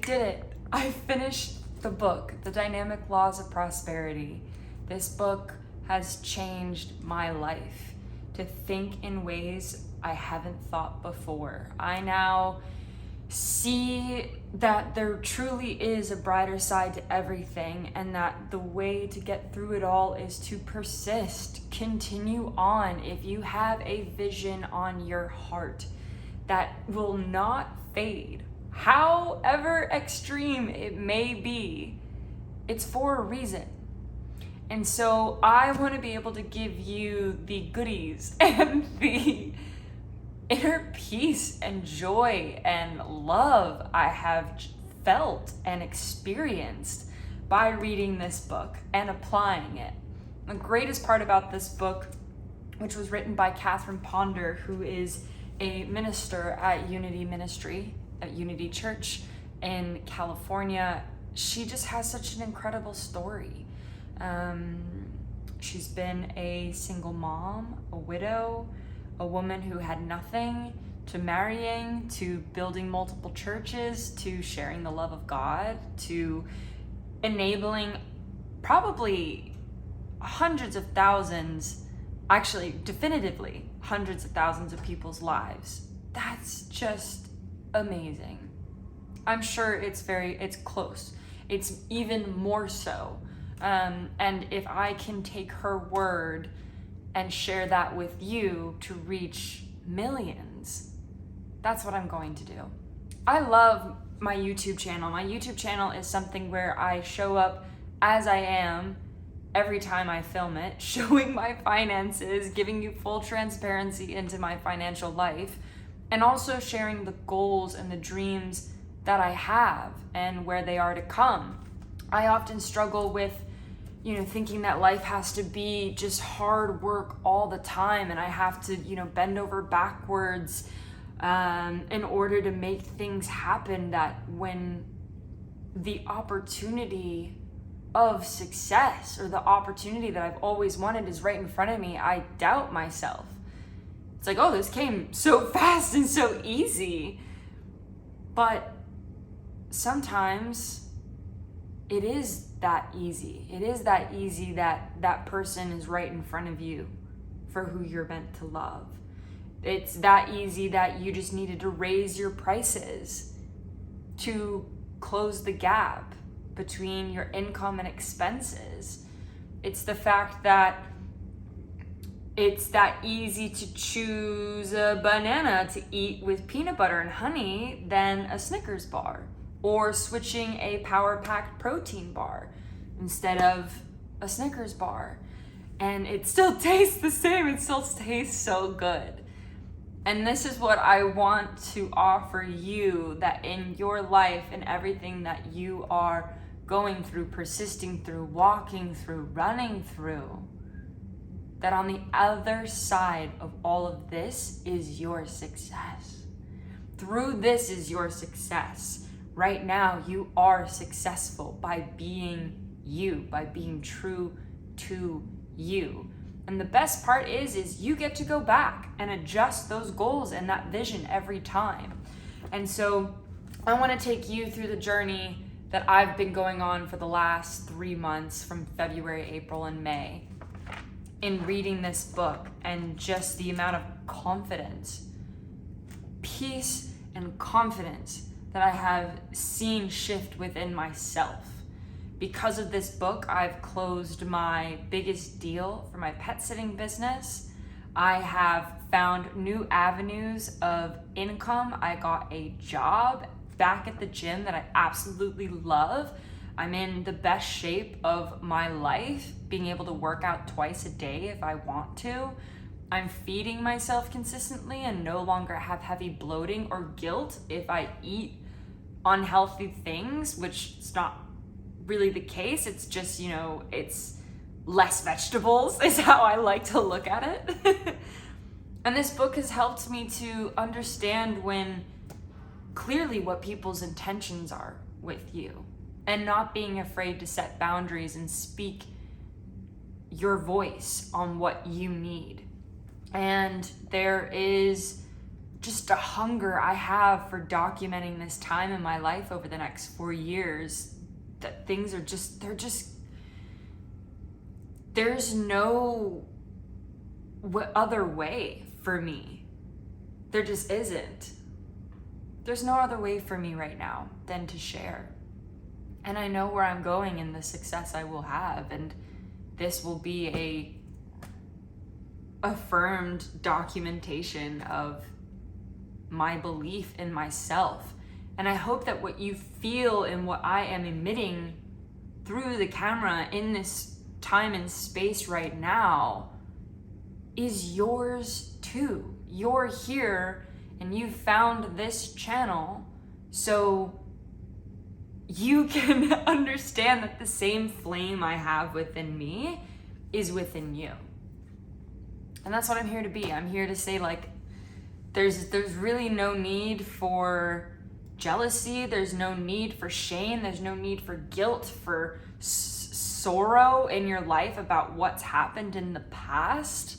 did it. I finished the book, The Dynamic Laws of Prosperity. This book has changed my life to think in ways I haven't thought before. I now see that there truly is a brighter side to everything, and that the way to get through it all is to persist, continue on. If you have a vision on your heart that will not fade, however extreme it may be, it's for a reason. And so I want to be able to give you the goodies and the inner peace and joy and love I have felt and experienced by reading this book and applying it. The greatest part about this book, which was written by Catherine Ponder, who is a minister at Unity Church in California, she just has such an incredible story. She's been a single mom, a widow, a woman who had nothing, to marrying, to building multiple churches, to sharing the love of God, to enabling probably hundreds of thousands, actually definitively hundreds of thousands of people's lives. That's just amazing. I'm sure it's close. It's even more so. And if I can take her word and share that with you to reach millions, that's what I'm going to do. I love my YouTube channel. My YouTube channel is something where I show up as I am every time I film it, showing my finances, giving you full transparency into my financial life, and also sharing the goals and the dreams that I have and where they are to come. I often struggle with thinking that life has to be just hard work all the time, and I have to, bend over backwards in order to make things happen, that when the opportunity of success or the opportunity that I've always wanted is right in front of me, I doubt myself. It's like, oh, this came so fast and so easy. But sometimes it is that easy. It is that easy that that person is right in front of you for who you're meant to love. It's that easy that you just needed to raise your prices to close the gap between your income and expenses. It's the fact that it's that easy to choose a banana to eat with peanut butter and honey than a Snickers bar, or switching a power-packed protein bar instead of a Snickers bar. And it still tastes the same. It still tastes so good. And this is what I want to offer you, that in your life and everything that you are going through, persisting through, walking through, running through, that on the other side of all of this is your success. Through this is your success. Right now, you are successful by being you, by being true to you. And the best part is you get to go back and adjust those goals and that vision every time. And so I want to take you through the journey that I've been going on for the last 3 months, from February, April, and May, in reading this book, and just the amount of confidence, peace, and confidence that I have seen shift within myself. Because of this book, I've closed my biggest deal for my pet sitting business. I have found new avenues of income. I got a job back at the gym that I absolutely love. I'm in the best shape of my life, being able to work out twice a day if I want to. I'm feeding myself consistently and no longer have heavy bloating or guilt if I eat unhealthy things, which is not really the case. It's just, it's less vegetables is how I like to look at it. And this book has helped me to understand clearly what people's intentions are with you, and not being afraid to set boundaries and speak your voice on what you need. And there is just a hunger I have for documenting this time in my life over the next 4 years, that things are just, there's no other way for me. There just isn't. There's no other way for me right now than to share. And I know where I'm going and the success I will have, and this will be a affirmed documentation of my belief in myself. And I hope that what you feel and what I am emitting through the camera in this time and space right now is yours too. You're here and you found this channel so you can understand that the same flame I have within me is within you. And that's what I'm here to be. I'm here to say, like, there's really no need for jealousy. There's no need for shame. There's no need for guilt, for sorrow in your life about what's happened in the past.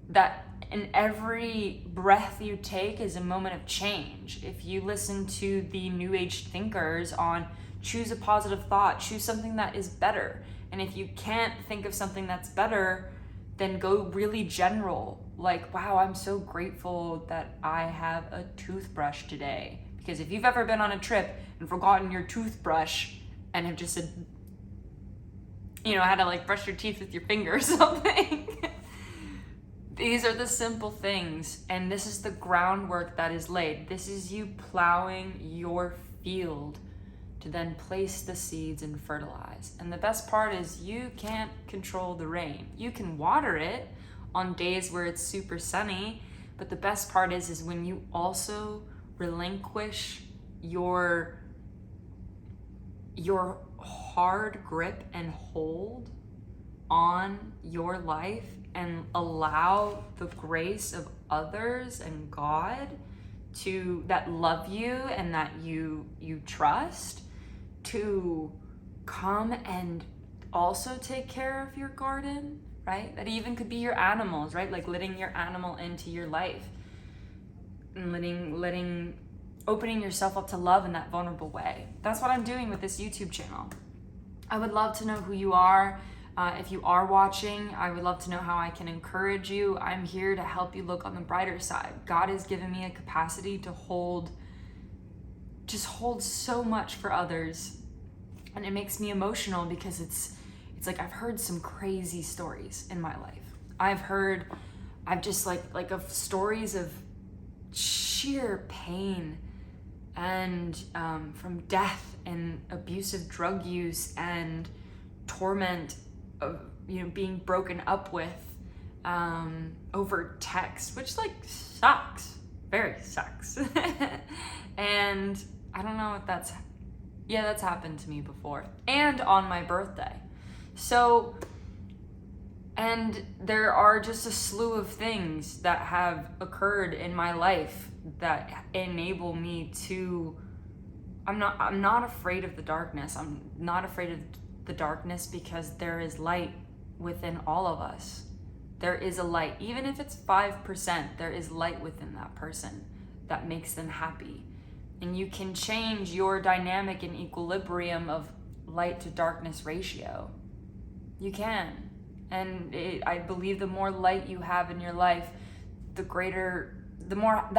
That in every breath you take is a moment of change. If you listen to the New Age thinkers on choose a positive thought, choose something that is better. And if you can't think of something that's better, then go really general. Like, wow, I'm so grateful that I have a toothbrush today. Because if you've ever been on a trip and forgotten your toothbrush and have just said, had to like brush your teeth with your finger or something. These are the simple things, and this is the groundwork that is laid. This is you plowing your field to then place the seeds and fertilize. And the best part is you can't control the rain. You can water it on days where it's super sunny, but the best part is when you also relinquish your hard grip and hold on your life and allow the grace of others and God that love you and that you trust to come and also take care of your garden, right? That even could be your animals, right? Like letting your animal into your life and opening yourself up to love in that vulnerable way. That's what I'm doing with this YouTube channel. I would love to know who you are. If you are watching, I would love to know how I can encourage you. I'm here to help you look on the brighter side. God has given me a capacity to hold so much for others. And it makes me emotional because it's like I've heard some crazy stories in my life. I've just of stories of sheer pain and from death and abusive drug use and torment of being broken up with over text, which sucks, very sucks. And I don't know if that's happened to me before, and on my birthday. So, and there are just a slew of things that have occurred in my life that enable me to, I'm not afraid of the darkness. I'm not afraid of the darkness because there is light within all of us. There is a light, even if it's 5%, there is light within that person that makes them happy. And you can change your dynamic and equilibrium of light to darkness ratio. You can. And I believe the more light you have in your life, the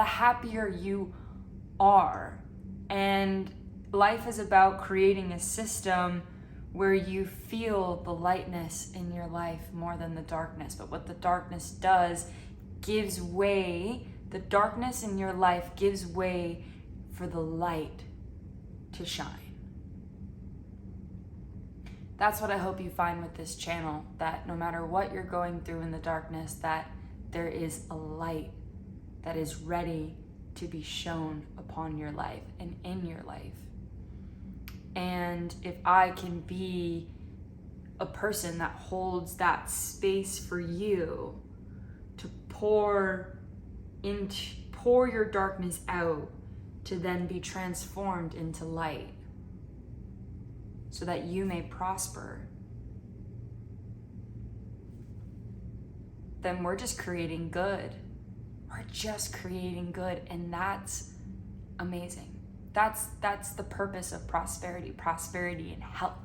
happier you are. And life is about creating a system where you feel the lightness in your life more than the darkness. But what the darkness does the darkness in your life gives way for the light to shine. That's what I hope you find with this channel, that no matter what you're going through in the darkness, that there is a light that is ready to be shown upon your life and in your life. And if I can be a person that holds that space for you to pour your darkness out to then be transformed into light so that you may prosper, then we're just creating good. We're just creating good, and that's amazing. That's the purpose of prosperity. Prosperity in health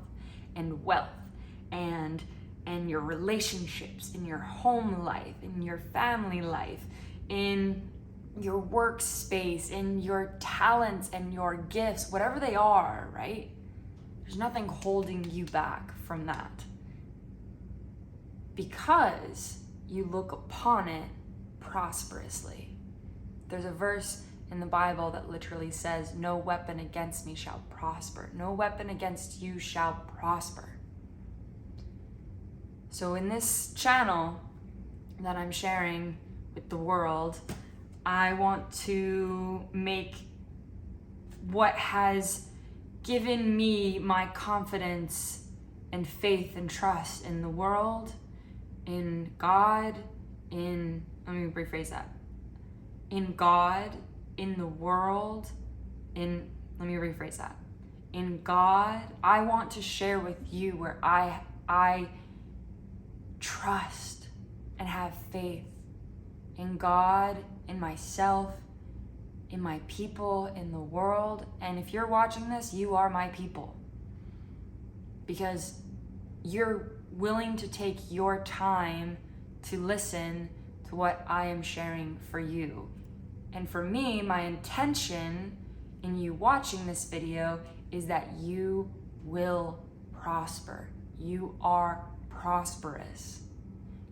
and wealth and your relationships, in your home life, in your family life, in your workspace, in your talents and your gifts, whatever they are, right? There's nothing holding you back from that, because you look upon it prosperously. There's a verse in the Bible that literally says, no weapon against me shall prosper. No weapon against you shall prosper. So in this channel that I'm sharing with the world, I want to make what has given me my confidence and faith and trust in the world, in God, let me rephrase that. In God, in the world, let me rephrase that. In God, I want to share with you where I trust and have faith in God, in myself, in my people, in the world. And if you're watching this, you are my people, because you're willing to take your time to listen to what I am sharing for you. And for me, my intention in you watching this video is that you will prosper. You are prosperous.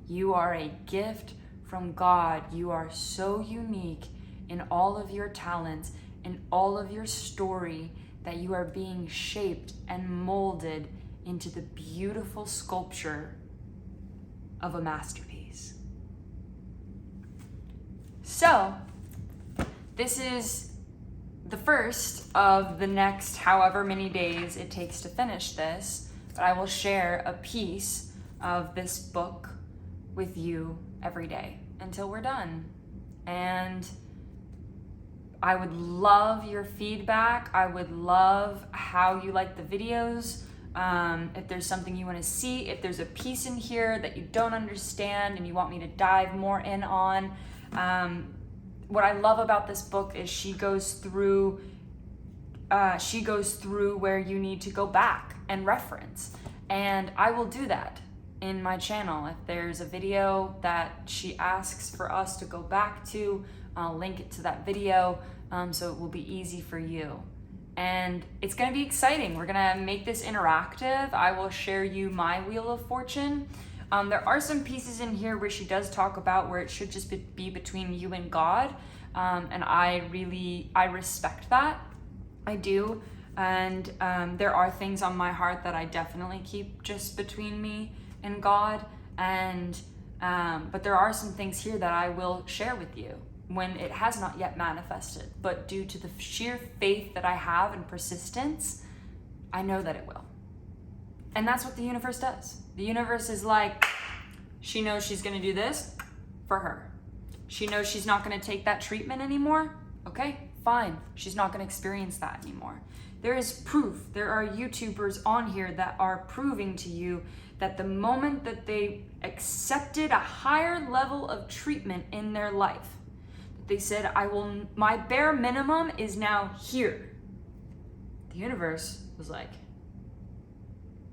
You are a gift from God. You are so unique in all of your talents, in all of your story, that you are being shaped and molded into the beautiful sculpture of a masterpiece. So, this is the first of the next however many days it takes to finish this, but I will share a piece of this book with you every day until we're done. And I would love your feedback. I would love how you like the videos. If there's something you want to see, if there's a piece in here that you don't understand and you want me to dive more in on. What I love about this book is she goes through where you need to go back and reference. And I will do that in my channel. If there's a video that she asks for us to go back to, I'll link it to that video, so it will be easy for you. And it's gonna be exciting. We're gonna make this interactive. I will share you my Wheel of Fortune. There are some pieces in here where she does talk about where it should just be between you and God. And I respect that. I do. And there are things on my heart that I definitely keep just between me and God. And but there are some things here that I will share with you when it has not yet manifested. But due to the sheer faith that I have and persistence, I know that it will. And that's what the universe does. The universe is like, she knows she's gonna do this for her. She knows she's not gonna take that treatment anymore. Okay, fine. She's not gonna experience that anymore. There is proof. There are YouTubers on here that are proving to you that the moment that they accepted a higher level of treatment in their life, they said, my bare minimum is now here. The universe was like,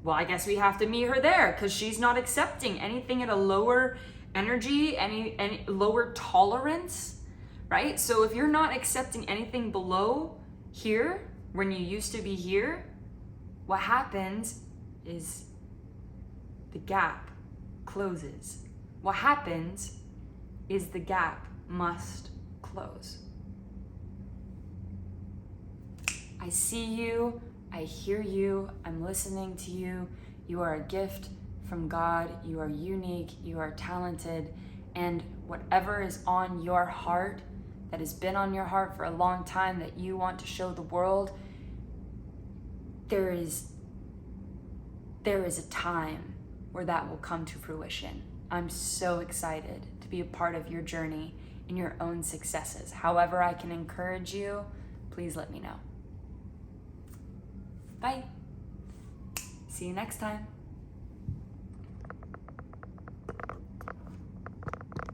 well, I guess we have to meet her there, because she's not accepting anything at a lower energy, any lower tolerance, right? So if you're not accepting anything below here, when you used to be here, what happens is the gap closes. What happens is the gap must close. I see you. I hear you, I'm listening to you. You are a gift from God. You are unique, you are talented, and whatever is on your heart, that has been on your heart for a long time, that you want to show the world, there is a time where that will come to fruition. I'm so excited to be a part of your journey in your own successes. However I can encourage you, please let me know. Bye. See you next time.